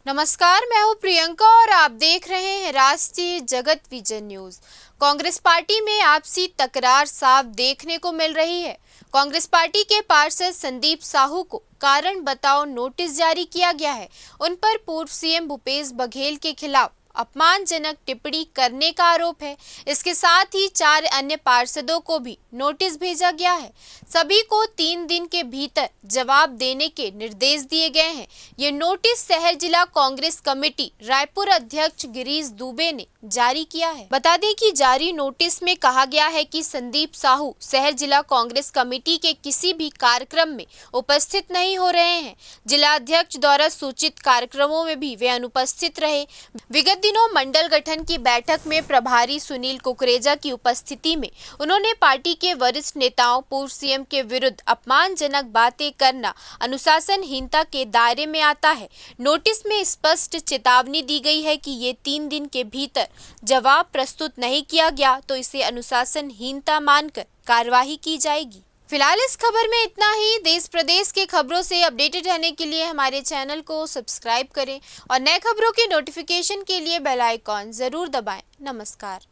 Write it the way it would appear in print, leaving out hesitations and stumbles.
नमस्कार, मैं हूं प्रियंका और आप देख रहे हैं राष्ट्रीय जगत विजन न्यूज। कांग्रेस पार्टी में आपसी तकरार साफ देखने को मिल रही है। कांग्रेस पार्टी के पार्षद संदीप साहू को कारण बताओ नोटिस जारी किया गया है। उन पर पूर्व सीएम भूपेश बघेल के खिलाफ अपमानजनक टिप्पणी करने का आरोप है। इसके साथ ही 4 अन्य पार्षदों को भी नोटिस भेजा गया है। सभी को 3 दिन के भीतर जवाब देने के निर्देश दिए गए हैं। ये नोटिस शहर जिला कांग्रेस कमेटी रायपुर अध्यक्ष गिरीश दुबे ने जारी किया है। बता दें कि जारी नोटिस में कहा गया है कि संदीप साहू शहर जिला कांग्रेस कमेटी के किसी भी कार्यक्रम में उपस्थित नहीं हो रहे हैं। जिला अध्यक्ष द्वारा सूचित कार्यक्रमों में भी वे अनुपस्थित रहे। विगत दिनों मंडल गठन की बैठक में प्रभारी सुनील कुकरेजा की उपस्थिति में उन्होंने पार्टी के वरिष्ठ नेताओं पूर्व सीएम के विरुद्ध अपमानजनक बातें करना अनुशासनहीनता के दायरे में आता है। नोटिस में स्पष्ट चेतावनी दी गई है कि ये 3 दिन के भीतर जवाब प्रस्तुत नहीं किया गया तो इसे अनुशासनहीनता मानकर कार्यवाही की जाएगी। फिलहाल इस खबर में इतना ही। देश प्रदेश के खबरों से अपडेटेड रहने के लिए हमारे चैनल को सब्सक्राइब करें और नए खबरों के नोटिफिकेशन के लिए बेल आइकॉन जरूर दबाएं। नमस्कार।